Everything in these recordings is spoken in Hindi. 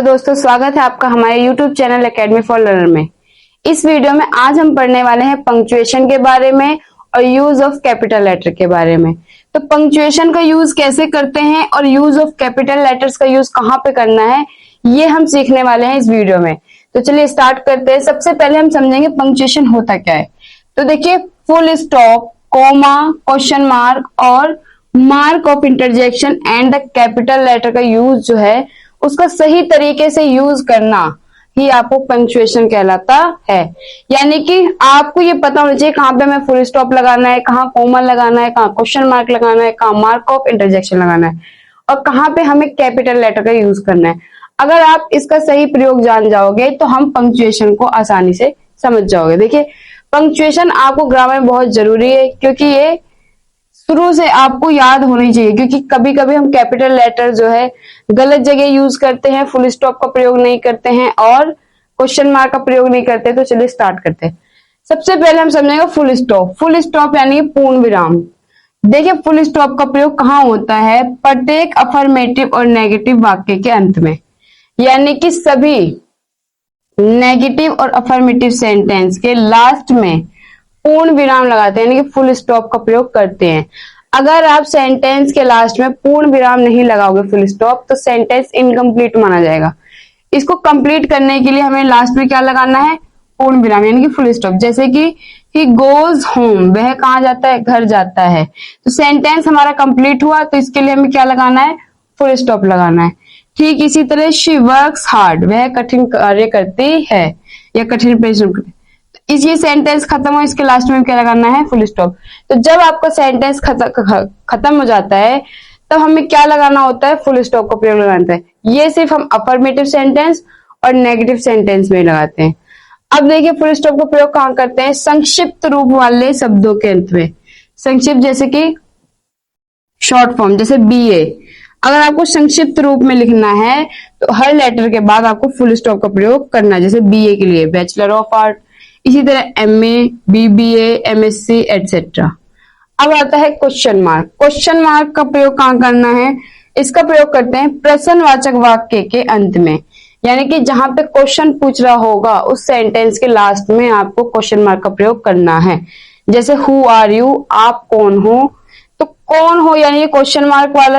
हेलो दोस्तों, स्वागत है आपका हमारे YouTube channel academy for learner में। इस वीडियो में आज हम पढ़ने वाले हैं पंक्चुएशन के बारे में और यूज ऑफ कैपिटल लेटर के बारे में। तो पंक्चुएशन का यूज कैसे करते हैं और यूज ऑफ कैपिटल लेटर्स का यूज कहाँ पे करना है, ये हम सीखने वाले हैं इस वीडियो में। तो चलिए स्टार्ट करते हैं। सबसे पहले हम समझेंगे पंक्चुएशन होता क्या है। तो देखिए, full stop, comma, question mark और mark of interjection and the capital letter का यूज जो है उसका सही तरीके से यूज करना ही आपको पंक्चुएशन कहलाता है। यानी कि आपको ये पता होना चाहिए कहाँ पे हमें फुल स्टॉप लगाना है, कहाँ कॉमा लगाना है, कहाँ क्वेश्चन मार्क लगाना है, कहाँ मार्क ऑफ इंटरजेक्शन लगाना है और कहाँ पे हमें कैपिटल लेटर का यूज करना है। अगर आप इसका सही प्रयोग जान जाओगे तो हम पंक्चुएशन को आसानी से समझ जाओगे। देखिए, पंक्चुएशन आपको ग्रामर में बहुत जरूरी है क्योंकि ये शुरू से आपको याद होनी चाहिए, क्योंकि कभी कभी हम कैपिटल लेटर जो है गलत जगह यूज करते हैं, फुल स्टॉप का प्रयोग नहीं करते हैं और क्वेश्चन मार्क का प्रयोग नहीं करते। तो चलिए स्टार्ट करते हैं। सबसे पहले हम समझेंगे फुल स्टॉप। फुल स्टॉप यानी पूर्ण विराम। देखिए, फुल स्टॉप का प्रयोग कहाँ होता है? प्रत्येक अफर्मेटिव और नेगेटिव वाक्य के अंत में, यानी कि सभी नेगेटिव और अफर्मेटिव सेंटेंस के लास्ट में पूर्ण विराम लगाते हैं, यानी कि फुल स्टॉप का प्रयोग करते हैं। अगर आप सेंटेंस के लास्ट में पूर्ण विराम नहीं लगाओगे फुल स्टॉप, तो सेंटेंस इनकम्प्लीट माना जाएगा। इसको कंप्लीट करने के लिए हमें लास्ट में क्या लगाना है? पूर्ण विराम, यानी कि फुल स्टॉप। जैसे कि ही गोज होम, वह कहाँ जाता है? घर जाता है। तो सेंटेंस हमारा कंप्लीट हुआ, तो इसके लिए हमें क्या लगाना है? फुल स्टॉप लगाना है। ठीक इसी तरह शी वर्क्स हार्ड, वह कठिन कार्य करती है या कठिन परिश्रम करती है। ये सेंटेंस खत्म हो, इसके लास्ट में क्या लगाना है? Full stop. तो जब आपका सेंटेंस खत्म हो जाता है तब हमें क्या लगाना होता है? फुल स्टॉप का प्रयोग लगाना है। ये सिर्फ हम अफर्मेटिव सेंटेंस और नेगेटिव सेंटेंस में लगाते हैं। अब देखिए, फुल स्टॉप का प्रयोग कहाँ करते हैं? संक्षिप्त रूप वाले शब्दों के अंत में। संक्षिप्त जैसे कि शॉर्ट फॉर्म, जैसे BA। अगर आपको संक्षिप्त रूप में लिखना है तो हर लेटर के बाद आपको फुल स्टॉप का प्रयोग करना है। जैसे BA के लिए बैचलर ऑफ आर्ट, इसी तरह MA, BBA, MSc एटसेट्रा। अब आता है क्वेश्चन मार्क। क्वेश्चन मार्क का प्रयोग कहाँ करना है? इसका प्रयोग करते हैं प्रश्नवाचक वाक्य के अंत में, यानी कि जहां पे क्वेश्चन पूछ रहा होगा उस सेंटेंस के लास्ट में आपको क्वेश्चन मार्क का प्रयोग करना है। जैसे हु आर यू, आप कौन हो। तो कौन हो यानी ये क्वेश्चन मार्क वाला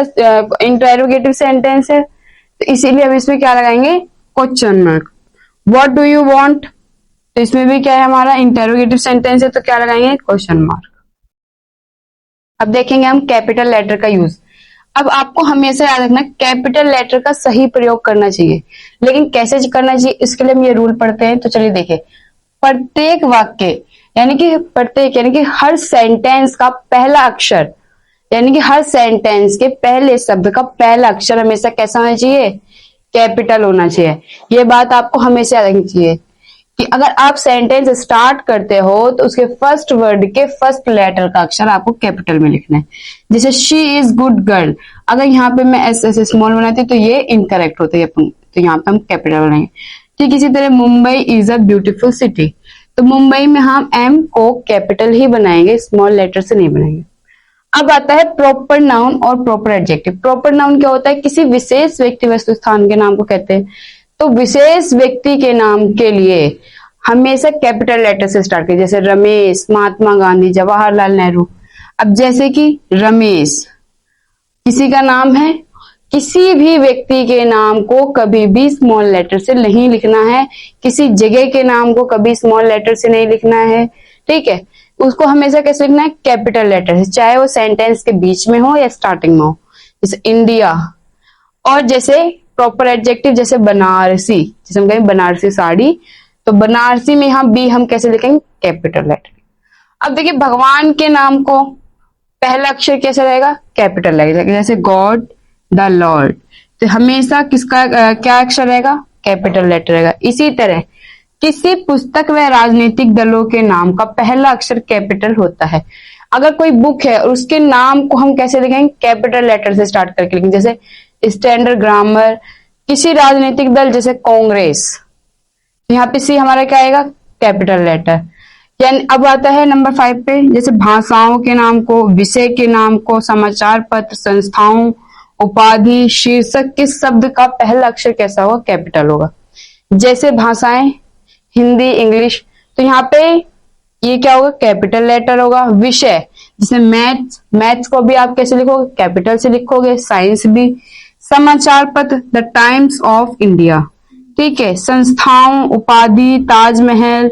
इंटरोगेटिव सेंटेंस है, तो इसीलिए हम इसमें क्या लगाएंगे? Question mark. What do you want, तो इसमें भी क्या है? हमारा इंटरोगेटिव सेंटेंस है, तो क्या लगाएंगे? Question mark. अब देखेंगे हम कैपिटल लेटर का यूज। अब आपको हमेशा याद रखना कैपिटल लेटर का सही प्रयोग करना चाहिए, लेकिन कैसे करना चाहिए इसके लिए हम ये रूल पढ़ते हैं। तो चलिए देखिए, प्रत्येक वाक्य यानी कि प्रत्येक यानी कि हर सेंटेंस का पहला अक्षर, यानी कि हर सेंटेंस के पहले शब्द का पहला अक्षर हमेशा कैसा होना चाहिए? कैपिटल होना चाहिए। ये बात आपको हमेशा याद रखनी चाहिए कि अगर आप सेंटेंस स्टार्ट करते हो तो उसके फर्स्ट वर्ड के फर्स्ट लेटर का अक्षर आपको कैपिटल में लिखना है। जैसे शी इज गुड गर्ल, अगर यहाँ पे मैं एस स्मॉल बनाती तो ये इनकरेक्ट होता है, तो यहाँ पे हम कैपिटल बनाएंगे। ठीक इसी तरह Mumbai is a beautiful city, तो मुंबई में हम M को कैपिटल ही बनाएंगे, स्मॉल लेटर से नहीं बनाएंगे। अब आता है प्रॉपर नाउन और प्रॉपर एडजेक्टिव। प्रॉपर नाउन क्या होता है? किसी विशेष व्यक्ति वस्तु स्थान के नाम को कहते हैं। तो विशेष व्यक्ति के नाम के लिए हमेशा कैपिटल लेटर से स्टार्ट करें, जैसे रमेश, महात्मा गांधी, जवाहरलाल नेहरू। अब जैसे कि रमेश किसी का नाम है, किसी भी व्यक्ति के नाम को कभी भी स्मॉल लेटर से नहीं लिखना है, किसी जगह के नाम को कभी स्मॉल लेटर से नहीं लिखना है। ठीक है, उसको हमेशा कैसे लिखना है? कैपिटल लेटर से, चाहे वो सेंटेंस के बीच में हो या स्टार्टिंग में हो। जैसे इंडिया। और जैसे प्रॉपर एडजेक्टिव जैसे बनारसी, जैसे हम कहें बनारसी साड़ी, तो बनारसी में यहाँ B हम कैसे लिखेंगे? Capital letter. अब देखिए, भगवान के नाम को पहला अक्षर कैसे रहेगा? कैपिटल लगेगा। जैसे गॉड, द लॉर्ड, तो हमेशा किसका क्या अक्षर रहेगा? कैपिटल लेटर रहेगा। इसी तरह किसी पुस्तक व राजनीतिक दलों के नाम का पहला अक्षर कैपिटल होता है। अगर कोई बुक है और उसके नाम को हम कैसे लिखेंगे? कैपिटल लेटर से स्टार्ट करके लिखेंगे। जैसे स्टैंडर्ड ग्रामर, किसी राजनीतिक दल जैसे कांग्रेस, यहाँ पे C हमारा क्या आएगा? Capital letter. यानी अब आता है नंबर 5 पे, जैसे भाषाओं के नाम को, विषय के नाम को, समाचार पत्र, संस्थाओं उपाधि, शीर्षक किस शब्द का पहला अक्षर कैसा होगा? कैपिटल होगा। जैसे भाषाएं हिंदी, इंग्लिश, तो यहाँ पे ये क्या होगा? कैपिटल लेटर होगा। विषय जैसे मैथ्स, मैथ्स को भी आप कैसे लिखोगे? कैपिटल से लिखोगे। साइंस भी। समाचार पत्र द टाइम्स ऑफ इंडिया, ठीक है। संस्थाओं, उपाधि ताजमहल,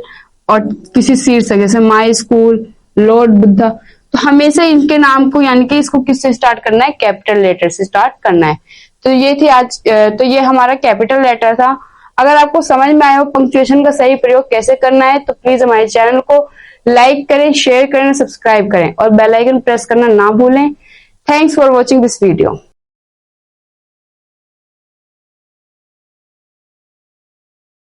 और किसी शीर्षक जैसे माई स्कूल, लॉर्ड बुद्धा, तो हमेशा इनके नाम को यानी कि इसको किससे स्टार्ट करना है? कैपिटल लेटर से स्टार्ट करना है। तो ये थी आज तो ये हमारा कैपिटल लेटर था। अगर आपको समझ में आया हो पंक्चुएशन का सही प्रयोग कैसे करना है तो प्लीज हमारे चैनल को लाइक करें, शेयर करें, सब्सक्राइब करें और बेल आइकन प्रेस करना ना भूलें। Thanks for watching this video.